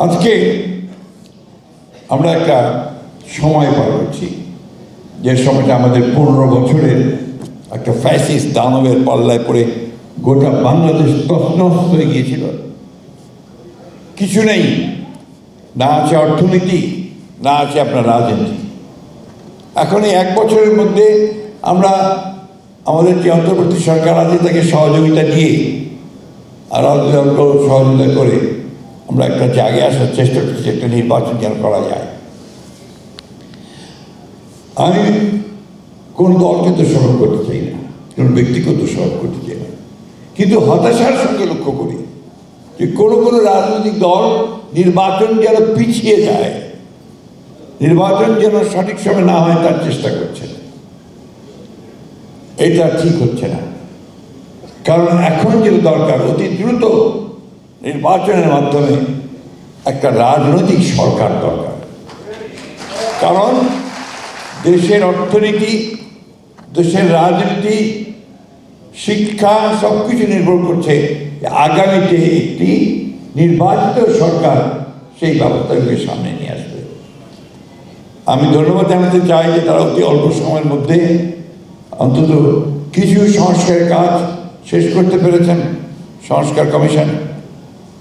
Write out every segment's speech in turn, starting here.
আজকে আমরা একটা সময় পার করছি, যে সময়টা আমাদের 15 বছরের একটা ফ্যাসিস্ট দানবের পাল্লায় পড়ে গোটা বাংলাদেশ তছনছ হয়ে গিয়েছিল। কিছু নেই, না আছে অর্থনীতি, না আছে আপনার রাজনীতি। এখন এই 1 বছরের মধ্যে আমরা আমাদের যে অন্তর্বর্তী সরকার আছে তাকে সহযোগিতা দিয়ে আর সহযোগিতা করে আমরা একটা জায়গায় আসার চেষ্টা করছি, একটা নির্বাচন যেন করা যায়। আমি কোন দলকে দোষারোপ করতে চাই না, কোন ব্যক্তিকে দোষারোপ করতে চাই না, কিন্তু হতাশার সঙ্গে লক্ষ্য করি যে কোনো রাজনৈতিক দল নির্বাচন যেন পিছিয়ে যায়, নির্বাচন যেন সঠিক সময় না হয় তার চেষ্টা করছে। এটা ঠিক হচ্ছে না, কারণ এখন যে দরকার অতি দ্রুত নির্বাচনের মাধ্যমে একটা রাজনৈতিক সরকার দরকার। কারণ দেশের অর্থনীতি, দেশের রাজনীতি, শিক্ষা সবকিছু নির্ভর করছে আগামীতে একটি নির্বাচিত সরকার সেই ব্যবস্থাগুলিকে সামনে নিয়ে আসবে। আমি ধন্যবাদ জানাতে চাই যে তারা অতি অল্প সময়ের মধ্যে অন্তত কিছু সংস্কারের কাজ শেষ করতে পেরেছেন, সংস্কার কমিশন।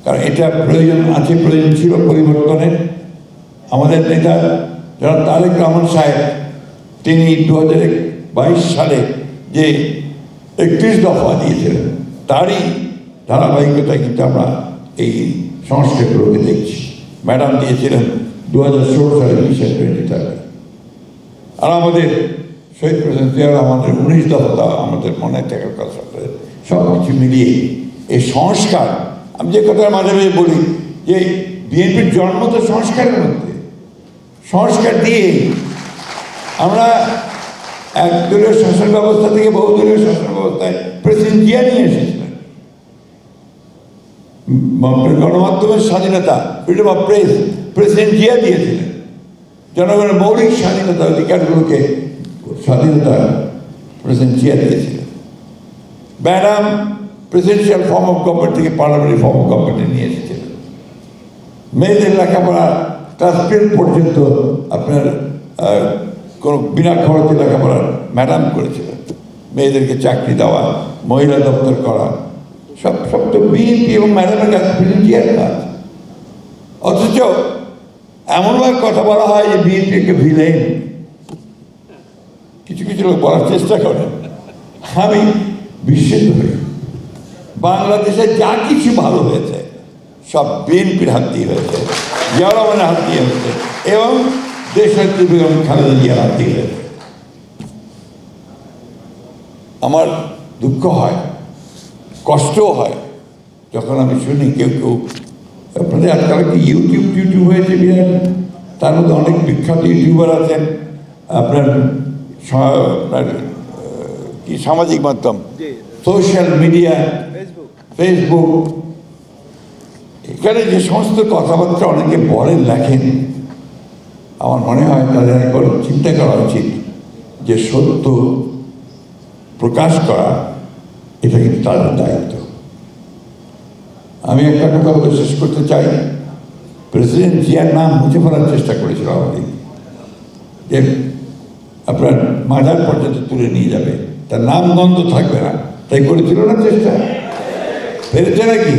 কারণ এটা প্রয়োজন আছে, প্রয়োজন ছিল পরিবর্তনের। আমাদের নেতা যারা তারেক রহমান সাহেব, তিনি 2022 সালে যে 31 দফা দিয়েছিলেন তারই ধারাবাহিকতায় কিন্তু আমরা এই সংস্কারগুলোকে দেখছি। ম্যাডাম দিয়েছিলেন 2016 সালে 2023, আর আমাদের শহীদ প্রেসিডেন্ট জিয়া আমাদের 19 দফা আমাদের মনে থাকার কথা। সব কিছু মিলিয়ে এই সংস্কার, আমি যে কথা মাঝে মাঝে বলি যে বিএনপির জন্ম তো সংস্কারের মধ্যে। সংস্কার দিয়ে আমরা একদলীয় শাসন ব্যবস্থা থেকে বহুদলীয় শাসন ব্যবস্থায় প্রেসিডেন্ট জিয়া নিয়ে এসেছিলেন। গণমাধ্যমের স্বাধীনতা, freedom of press, president Zia দিয়েছিলেন। জনগণের মৌলিক স্বাধীনতা, অধিকারগুলোকে স্বাধীনতা প্রেসিডেন্ট জিয়া দিয়েছিলেন। Madam presidential form of government থেকে পার্লামেন্টারি ফর্ম অফ গভর্নমেন্টে নিয়ে এসেছিলেন। মেয়েদের লেখাপড়া ক্লাস 10 পর্যন্ত আপনার কোনো বিনা খরচে লেখাপড়া ম্যাডাম করেছিলেন। মেয়েদেরকে চাকরি দেওয়া, মহিলা দপ্তর করা, সব তো বিএনপি এবং ম্যাডামের কাছে প্রেসিডেন্সিয়াল কাজ। অথচ এমনভাবে কথা বলা হয় যে বিএনপি একটা ভিলেন। কিছু কিছু লোক বলার চেষ্টা করে, আমি বিস্মিত হই। বাংলাদেশে যা কিছু ভালো হয়েছে সব বিএনপির হাত দিয়ে হয়েছে, জিয়াউর রহমানের হাত দিয়ে হয়েছে এবং দেশনেত্রী বেগম খালেদা জিয়ার হাত দিয়ে হয়েছে। আমার দুঃখ হয়, কষ্টও হয় যখন আমি শুনি কেউ আপনাদের আজকাল কি ইউটিউব হয়েছে বিরাট, তার মধ্যে অনেক বিখ্যাত ইউটিউবার আছেন, আপনার কি সামাজিক মাধ্যম, সোশ্যাল মিডিয়া, ফেসবুক, এখানে যে সমস্ত কথাবার্তা অনেকে বলেন, লেখেন, আমার মনে হয় তাদের একবার চিন্তা করা উচিত যে সত্য প্রকাশ করা এটা কিন্তু তাদের দায়িত্ব। আমি একটা কথা বলে শেষ করতে চাই, প্রেসিডেন্ট জিয়ার নাম মুছে ফেলার চেষ্টা করেছিল আমাদের, যে আপনার মাজার পর্যন্ত তুলে নিয়ে যাবে, তার নাম গন্ধ থাকবে না, তাই করেছিল না চেষ্টা? পেরেছে নাকি?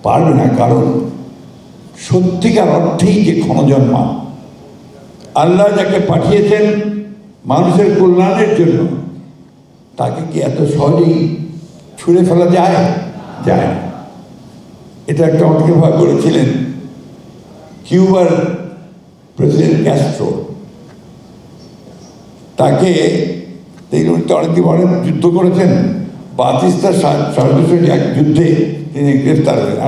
পারবে না, কারণ সত্যিকার অর্থেই যে ক্ষণজন্মা আল্লাহ যাকে পাঠিয়েছেন মানুষের কল্যাণের জন্য, তাকে কি এত সহজেই ছুঁড়ে ফেলা যায়? যায় না। এটা একটা অনেকে ভয় করেছিলেন কিউবার প্রেসিডেন্ট ক্যাস্ট্রো, তাকে অনেকে বলেন যুদ্ধ করেছেন, বাতিস্তার সর্বশেষ এক যুদ্ধে তিনি গ্রেফতার হলেন,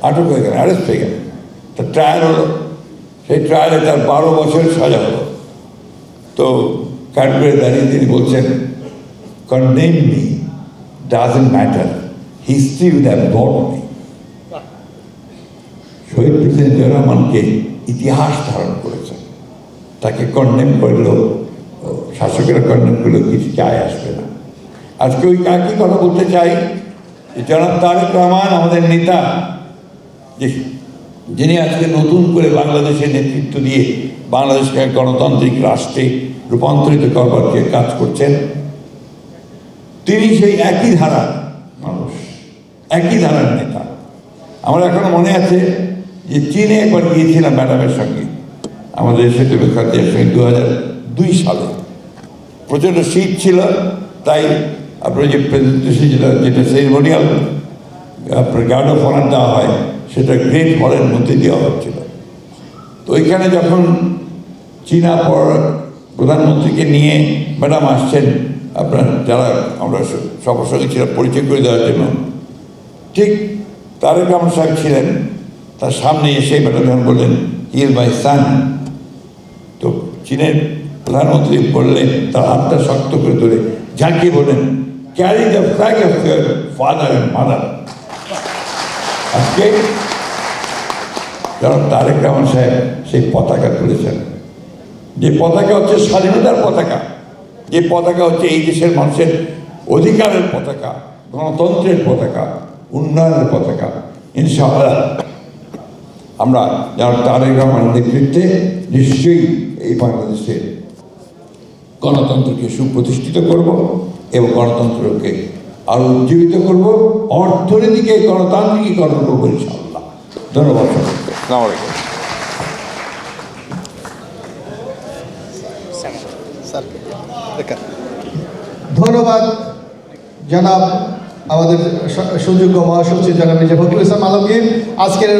আটক হয়ে গেলেন, অ্যারেস্ট হয়ে গেলেন। তার ট্রায়াল হলো, সেই ট্রায়ালে তার 12 বছর সাজা হলো। তো কাঠগড়ে দাঁড়িয়ে তিনি বলছেন, condemn me, doesn't matter, history will have got me. শহীদ প্রেসিডেন্ট জিয়া রহমানকে ইতিহাস ধারণ করেছে, তাকে কন্ডেম করলেও, শাসকেরা কন্ডেম করলেও কিছু যায় আসবে না। আজকে ওই কাকি কথা বলতে চাই, জনাব তারেক রহমান আমাদের নেতা, যে যিনি আজকে নতুন করে বাংলাদেশের নেতৃত্ব দিয়ে বাংলাদেশকে গণতান্ত্রিক রাষ্ট্রে রূপান্তরিত করবার যে কাজ করছেন, তিনি সেই একই ধারার মানুষ, একই ধারার নেতা। আমার এখনো মনে আছে যে চীনে একবার গিয়েছিলাম ম্যাডামের সঙ্গে, আমাদের সেতু খাদ্যের সঙ্গে 2002 সালে। প্রচণ্ড শীত ছিল, তাই আপনার যে প্রেজেন্টেশন যেটা সেরিমোনিয়াল আপনার গার্ড অফ অনার দেওয়া হয়, সেটা গ্রেট হলের মধ্যে দেওয়া হচ্ছিল। তো ওইখানে যখন চীনা প্রধানমন্ত্রীকে নিয়ে ম্যাডাম আসছেন, আপনার যারা আমরা সবার সঙ্গে ছিলাম পরিচয় করে দেওয়ার জন্য, ঠিক তারেক রহমান সাহেব ছিলেন, তার সামনে এসে ম্যাডাম যখন বললেন হি ইজ মাই সান, তো চীনের প্রধানমন্ত্রী বললেন, তার হাতটা শক্ত করে ধরে ঝাঁকিয়ে বললেন, carry the flag of your father and mother. আজকে কারণ তারেক রহমান সাহেব সেই পতাকা তুলেছেন, যে পতাকা হচ্ছে স্বাধীনতার পতাকা, যে পতাকা হচ্ছে এই দেশের মানুষের অধিকারের পতাকা, গণতন্ত্রের পতাকা, উন্নয়নের পতাকা। ইনশাআল্লাহ আমরা যারা তারেক রহমানের নেতৃত্বে নিশ্চয়ই এই বাংলাদেশের গণতন্ত্রকে সুপ্রতিষ্ঠিত করব এবং গণতন্ত্রকে আরও উজ্জীবিত করব, অর্থনীতিকে গণতান্ত্রিকীকরণ করবো ইনশাআল্লাহ। ধন্যবাদ। ধন্যবাদ জনাব আমাদের সুযোগ্য মহাসচিব জনাব মির্জা ফখরুল ইসলাম আলমগীর। আজকের